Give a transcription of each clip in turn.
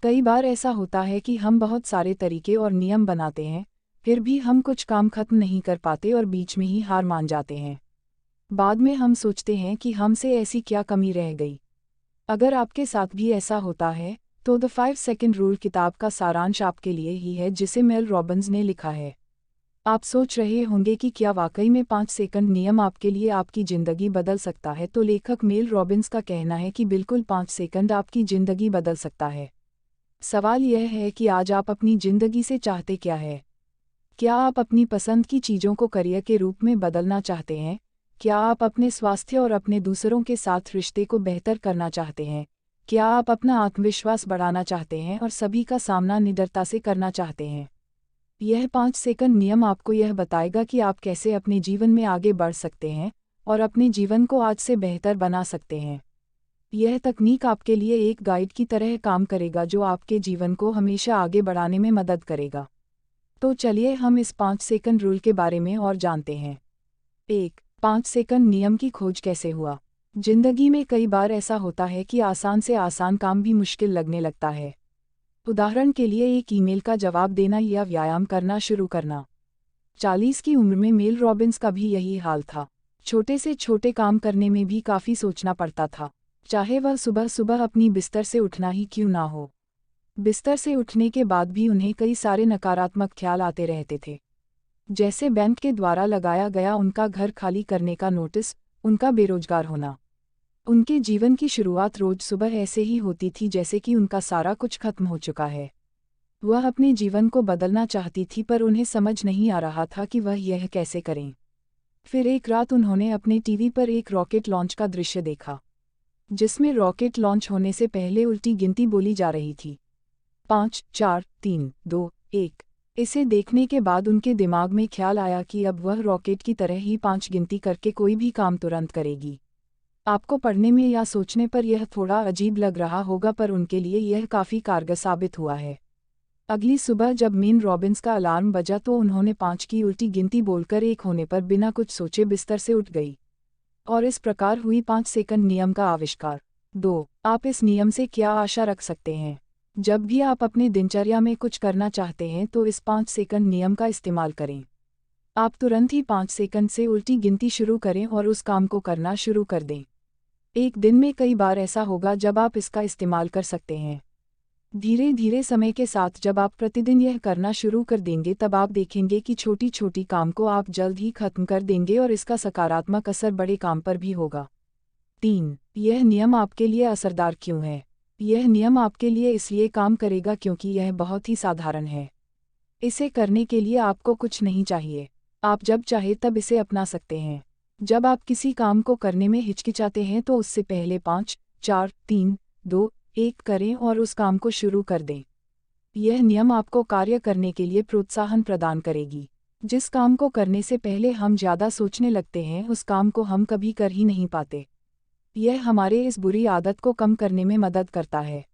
कई बार ऐसा होता है कि हम बहुत सारे तरीके और नियम बनाते हैं, फिर भी हम कुछ काम खत्म नहीं कर पाते और बीच में ही हार मान जाते हैं। बाद में हम सोचते हैं कि हमसे ऐसी क्या कमी रह गई। अगर आपके साथ भी ऐसा होता है, तो द 5 सेकंड रूल किताब का सारांश आपके लिए ही है, जिसे मेल रॉबिन्स ने लिखा है। आप सोच रहे होंगे कि क्या वाकई में 5 सेकंड नियम आपके लिए आपकी ज़िंदगी बदल सकता है, तो लेखक मेल रॉबिन्स का कहना है कि बिल्कुल 5 सेकंड आपकी ज़िंदगी बदल सकता है। सवाल यह है कि आज आप अपनी ज़िंदगी से चाहते क्या है? क्या आप अपनी पसंद की चीज़ों को करियर के रूप में बदलना चाहते हैं? क्या आप अपने स्वास्थ्य और अपने दूसरों के साथ रिश्ते को बेहतर करना चाहते हैं? क्या आप अपना आत्मविश्वास बढ़ाना चाहते हैं और सभी का सामना निडरता से करना चाहते हैं? यह 5 सेकंड नियम आपको यह बताएगा कि आप कैसे अपने जीवन में आगे बढ़ सकते हैं और अपने जीवन को आज से बेहतर बना सकते हैं। यह तकनीक आपके लिए एक गाइड की तरह काम करेगा, जो आपके जीवन को हमेशा आगे बढ़ाने में मदद करेगा। तो चलिए हम इस 5 सेकंड रूल के बारे में और जानते हैं। 1. 5 सेकंड नियम की खोज कैसे हुआ? जिंदगी में कई बार ऐसा होता है कि आसान से आसान काम भी मुश्किल लगने लगता है। उदाहरण के लिए एक ईमेल का जवाब देना या व्यायाम करना शुरू करना। 40 की उम्र में मेल रॉबिन्स का भी यही हाल था। छोटे से छोटे काम करने में भी काफ़ी सोचना पड़ता था, चाहे वह सुबह सुबह अपनी बिस्तर से उठना ही क्यों ना हो। बिस्तर से उठने के बाद भी उन्हें कई सारे नकारात्मक ख्याल आते रहते थे, जैसे बैंक के द्वारा लगाया गया उनका घर खाली करने का नोटिस, उनका बेरोजगार होना। उनके जीवन की शुरुआत रोज सुबह ऐसे ही होती थी जैसे कि उनका सारा कुछ खत्म हो चुका है। वह अपने जीवन को बदलना चाहती थी, पर उन्हें समझ नहीं आ रहा था कि वह यह कैसे करें। फिर एक रात उन्होंने अपने टीवी पर एक रॉकेट लॉन्च का दृश्य देखा, जिसमें रॉकेट लॉन्च होने से पहले उल्टी गिनती बोली जा रही थी। 5, 4, 3, 2, 1। इसे देखने के बाद उनके दिमाग में ख्याल आया कि अब वह रॉकेट की तरह ही 5 गिनती करके कोई भी काम तुरंत करेगी। आपको पढ़ने में या सोचने पर यह थोड़ा अजीब लग रहा होगा, पर उनके लिए यह काफ़ी कारगर साबित हुआ है। अगली सुबह जब मेल रॉबिन्स का अलार्म बजा तो उन्होंने 5 की उल्टी गिनती बोलकर 1 होने पर बिना कुछ सोचे बिस्तर से उठ गई। और इस प्रकार हुई 5 सेकंड नियम का आविष्कार। 2. आप इस नियम से क्या आशा रख सकते हैं? जब भी आप अपनी दिनचर्या में कुछ करना चाहते हैं तो इस 5 सेकंड नियम का इस्तेमाल करें। आप तुरंत ही 5 सेकंड से उल्टी गिनती शुरू करें और उस काम को करना शुरू कर दें। एक दिन में कई बार ऐसा होगा जब आप इसका इस्तेमाल कर सकते हैं। धीरे धीरे समय के साथ जब आप प्रतिदिन यह करना शुरू कर देंगे, तब आप देखेंगे कि छोटी छोटी काम को आप जल्द ही खत्म कर देंगे और इसका सकारात्मक असर बड़े काम पर भी होगा। 3. यह नियम आपके लिए असरदार क्यों है? यह नियम आपके लिए इसलिए काम करेगा क्योंकि यह बहुत ही साधारण है। इसे करने के लिए आपको कुछ नहीं चाहिए। आप जब चाहे तब इसे अपना सकते हैं। जब आप किसी काम को करने में हिचकिचाते हैं तो उससे पहले 5, 4, 3, 2, 1 करें और उस काम को शुरू कर दें। यह नियम आपको कार्य करने के लिए प्रोत्साहन प्रदान करेगी। जिस काम को करने से पहले हम ज़्यादा सोचने लगते हैं, उस काम को हम कभी कर ही नहीं पाते। यह हमारे इस बुरी आदत को कम करने में मदद करता है।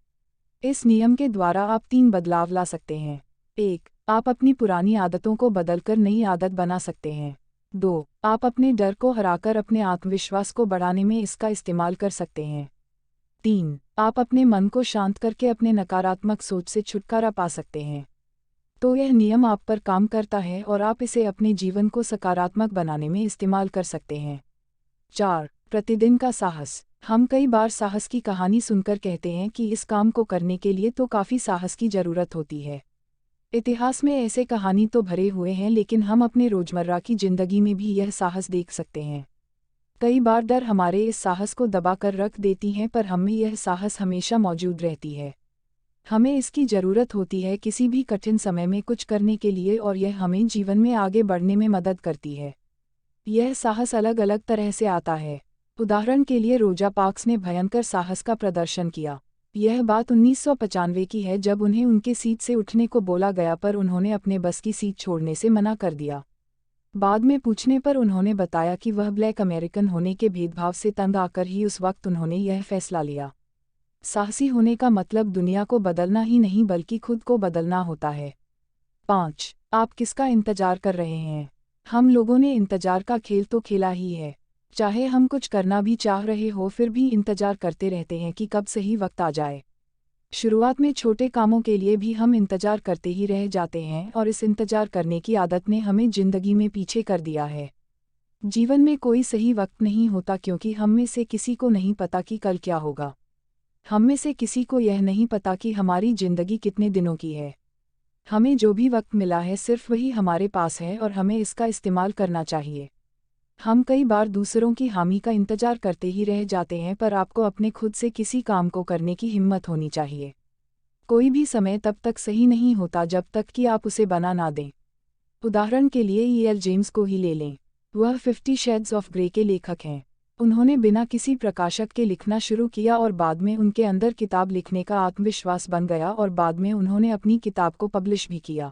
इस नियम के द्वारा आप 3 बदलाव ला सकते हैं। 1. आप अपनी पुरानी आदतों को बदलकर नई आदत बना सकते हैं। 2. आप अपने डर को हराकर अपने आत्मविश्वास को बढ़ाने में इसका इस्तेमाल कर सकते हैं। 3. आप अपने मन को शांत करके अपने नकारात्मक सोच से छुटकारा पा सकते हैं। तो यह नियम आप पर काम करता है और आप इसे अपने जीवन को सकारात्मक बनाने में इस्तेमाल कर सकते हैं। 4. प्रतिदिन का साहस। हम कई बार साहस की कहानी सुनकर कहते हैं कि इस काम को करने के लिए तो काफ़ी साहस की ज़रूरत होती है। इतिहास में ऐसे कहानी तो भरे हुए हैं, लेकिन हम अपने रोज़मर्रा की ज़िंदगी में भी यह साहस देख सकते हैं। कई बार डर हमारे इस साहस को दबाकर रख देती हैं, पर हम में यह साहस हमेशा मौजूद रहती है। हमें इसकी ज़रूरत होती है किसी भी कठिन समय में कुछ करने के लिए, और यह हमें जीवन में आगे बढ़ने में मदद करती है। यह साहस अलग अलग तरह से आता है। उदाहरण के लिए रोजा पार्क्स ने भयंकर साहस का प्रदर्शन किया। यह बात 1995 की है, जब उन्हें उनके सीट से उठने को बोला गया, पर उन्होंने अपने बस की सीट छोड़ने से मना कर दिया। बाद में पूछने पर उन्होंने बताया कि वह ब्लैक अमेरिकन होने के भेदभाव से तंग आकर ही उस वक्त उन्होंने यह फैसला लिया। साहसी होने का मतलब दुनिया को बदलना ही नहीं, बल्कि खुद को बदलना होता है। 5. आप किसका इंतजार कर रहे हैं? हम लोगों ने इंतजार का खेल तो खेला ही है। चाहे हम कुछ करना भी चाह रहे हो, फिर भी इंतजार करते रहते हैं कि कब सही वक्त आ जाए। शुरुआत में छोटे कामों के लिए भी हम इंतजार करते ही रह जाते हैं और इस इंतजार करने की आदत ने हमें जिंदगी में पीछे कर दिया है। जीवन में कोई सही वक्त नहीं होता क्योंकि हम में से किसी को नहीं पता कि कल क्या होगा। हम में से किसी को यह नहीं पता कि हमारी जिंदगी कितने दिनों की है। हमें जो भी वक्त मिला है सिर्फ वही हमारे पास है और हमें इसका इस्तेमाल करना चाहिए। हम कई बार दूसरों की हामी का इंतजार करते ही रह जाते हैं, पर आपको अपने खुद से किसी काम को करने की हिम्मत होनी चाहिए। कोई भी समय तब तक सही नहीं होता जब तक कि आप उसे बना ना दें। उदाहरण के लिए E.L. जेम्स को ही ले लें। वह 50 शेड्स ऑफ ग्रे के लेखक हैं। उन्होंने बिना किसी प्रकाशक के लिखना शुरू किया और बाद में उनके अंदर किताब लिखने का आत्मविश्वास बन गया और बाद में उन्होंने अपनी किताब को पब्लिश भी किया।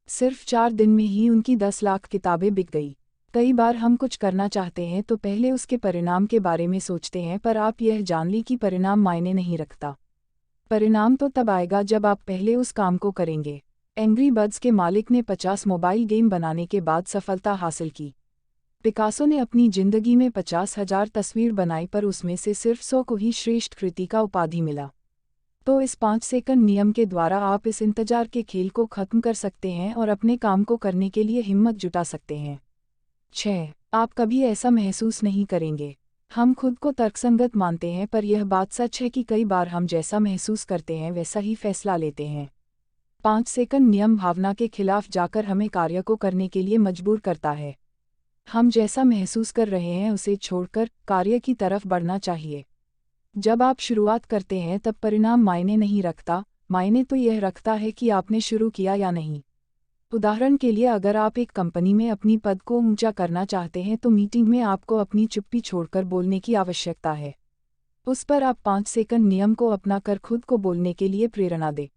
सिर्फ 4 दिन में ही उनकी 10 लाख किताबें बिक गई। कई बार हम कुछ करना चाहते हैं तो पहले उसके परिणाम के बारे में सोचते हैं, पर आप यह जान लें कि परिणाम मायने नहीं रखता। परिणाम तो तब आएगा जब आप पहले उस काम को करेंगे। एंग्री बर्ड्स के मालिक ने 50 मोबाइल गेम बनाने के बाद सफलता हासिल की। पिकासो ने अपनी जिंदगी में 50,000 तस्वीर बनाई, पर उसमें से सिर्फ 100 को ही श्रेष्ठ कृति का उपाधि मिला। तो इस 5 सेकंड नियम के द्वारा आप इस इंतजार के खेल को खत्म कर सकते हैं और अपने काम को करने के लिए हिम्मत जुटा सकते हैं। 6. आप कभी ऐसा महसूस नहीं करेंगे। हम खुद को तर्कसंगत मानते हैं, पर यह बात सच है कि कई बार हम जैसा महसूस करते हैं वैसा ही फैसला लेते हैं। 5 सेकंड नियम भावना के खिलाफ जाकर हमें कार्य को करने के लिए मजबूर करता है। हम जैसा महसूस कर रहे हैं उसे छोड़कर कार्य की तरफ बढ़ना चाहिए। जब आप शुरुआत करते हैं तब परिणाम मायने नहीं रखता, मायने तो यह रखता है कि आपने शुरू किया या नहीं। उदाहरण के लिए अगर आप एक कंपनी में अपनी पद को ऊंचा करना चाहते हैं तो मीटिंग में आपको अपनी चुप्पी छोड़कर बोलने की आवश्यकता है। उस पर आप 5 सेकंड नियम को अपनाकर खुद को बोलने के लिए प्रेरणा दें।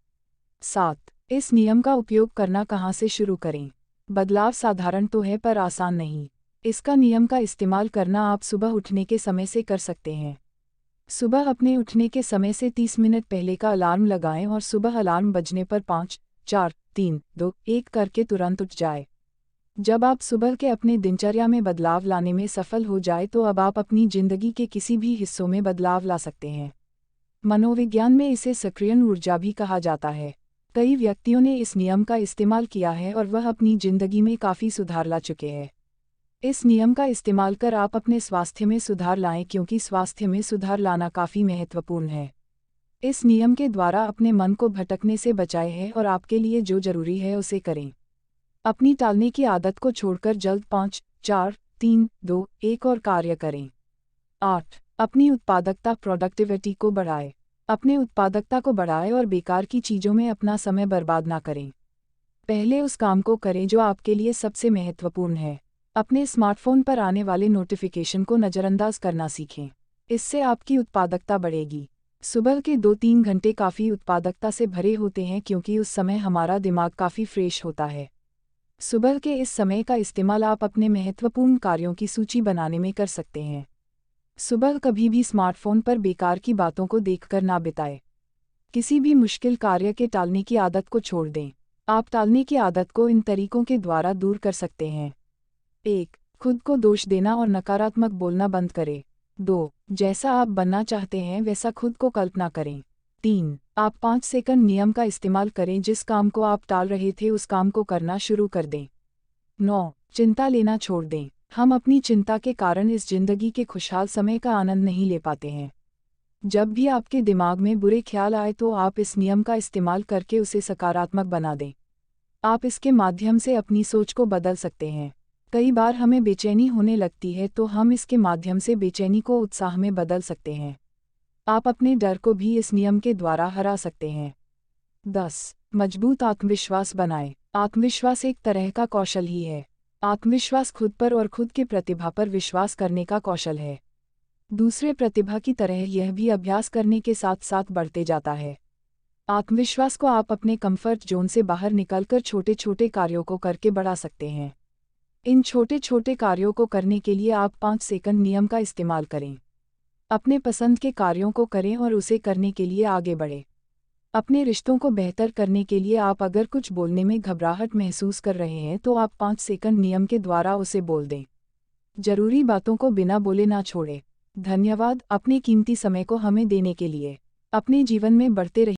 7. इस नियम का उपयोग करना कहाँ से शुरू करें। बदलाव साधारण तो है पर आसान नहीं। इसका नियम का इस्तेमाल करना आप सुबह उठने के समय से कर सकते हैं। सुबह अपने उठने के समय से 30 मिनट पहले का अलार्म लगाएं और सुबह अलार्म बजने पर 5, 4, 3, 2, 1 करके तुरंत उठ जाए। जब आप सुबह के अपने दिनचर्या में बदलाव लाने में सफल हो जाए तो अब आप अपनी जिंदगी के किसी भी हिस्सों में बदलाव ला सकते हैं। मनोविज्ञान में इसे सक्रियण ऊर्जा भी कहा जाता है। कई व्यक्तियों ने इस नियम का इस्तेमाल किया है और वह अपनी जिंदगी में काफ़ी सुधार ला चुके हैं। इस नियम का इस्तेमाल कर आप अपने स्वास्थ्य में सुधार लाएं, क्योंकि स्वास्थ्य में सुधार लाना काफ़ी महत्वपूर्ण है। इस नियम के द्वारा अपने मन को भटकने से बचाए है और आपके लिए जो जरूरी है उसे करें। अपनी टालने की आदत को छोड़कर जल्द 5, 4, 3, 2, 1 और कार्य करें। 8. अपनी उत्पादकता प्रोडक्टिविटी को बढ़ाएं। अपने उत्पादकता को बढ़ाएं और बेकार की चीज़ों में अपना समय बर्बाद ना करें। पहले उस काम को करें जो आपके लिए सबसे महत्वपूर्ण है। अपने स्मार्टफोन पर आने वाले नोटिफिकेशन को नज़रअंदाज करना सीखें। इससे आपकी उत्पादकता बढ़ेगी। सुबह के 2-3 घंटे काफ़ी उत्पादकता से भरे होते हैं क्योंकि उस समय हमारा दिमाग काफ़ी फ्रेश होता है। सुबह के इस समय का इस्तेमाल आप अपने महत्वपूर्ण कार्यों की सूची बनाने में कर सकते हैं। सुबह कभी भी स्मार्टफोन पर बेकार की बातों को देखकर ना बिताएं। किसी भी मुश्किल कार्य के टालने की आदत को छोड़ दें। आप टालने की आदत को इन तरीकों के द्वारा दूर कर सकते हैं। 1. खुद को दोष देना और नकारात्मक बोलना बंद करें। 2. जैसा आप बनना चाहते हैं वैसा खुद को कल्पना करें। 3. आप 5 सेकंड नियम का इस्तेमाल करें। जिस काम को आप टाल रहे थे उस काम को करना शुरू कर दें। 9. चिंता लेना छोड़ दें। हम अपनी चिंता के कारण इस जिंदगी के खुशहाल समय का आनंद नहीं ले पाते हैं। जब भी आपके दिमाग में बुरे ख्याल आए तो आप इस नियम का इस्तेमाल करके उसे सकारात्मक बना दें। आप इसके माध्यम से अपनी सोच को बदल सकते हैं। कई बार हमें बेचैनी होने लगती है तो हम इसके माध्यम से बेचैनी को उत्साह में बदल सकते हैं। आप अपने डर को भी इस नियम के द्वारा हरा सकते हैं। 10. मजबूत आत्मविश्वास बनाएं। आत्मविश्वास एक तरह का कौशल ही है। आत्मविश्वास खुद पर और खुद के प्रतिभा पर विश्वास करने का कौशल है। दूसरे प्रतिभा की तरह यह भी अभ्यास करने के साथ साथ बढ़ते जाता है। आत्मविश्वास को आप अपने कंफर्ट जोन से बाहर निकलकर छोटे छोटे कार्यों को करके बढ़ा सकते हैं। इन छोटे छोटे कार्यों को करने के लिए आप 5 सेकंड नियम का इस्तेमाल करें। अपने पसंद के कार्यों को करें और उसे करने के लिए आगे बढ़ें। अपने रिश्तों को बेहतर करने के लिए आप अगर कुछ बोलने में घबराहट महसूस कर रहे हैं तो आप 5 सेकंड नियम के द्वारा उसे बोल दें। जरूरी बातों को बिना बोले ना छोड़ें। धन्यवाद अपने कीमती समय को हमें देने के लिए। अपने जीवन में बढ़ते रहिए।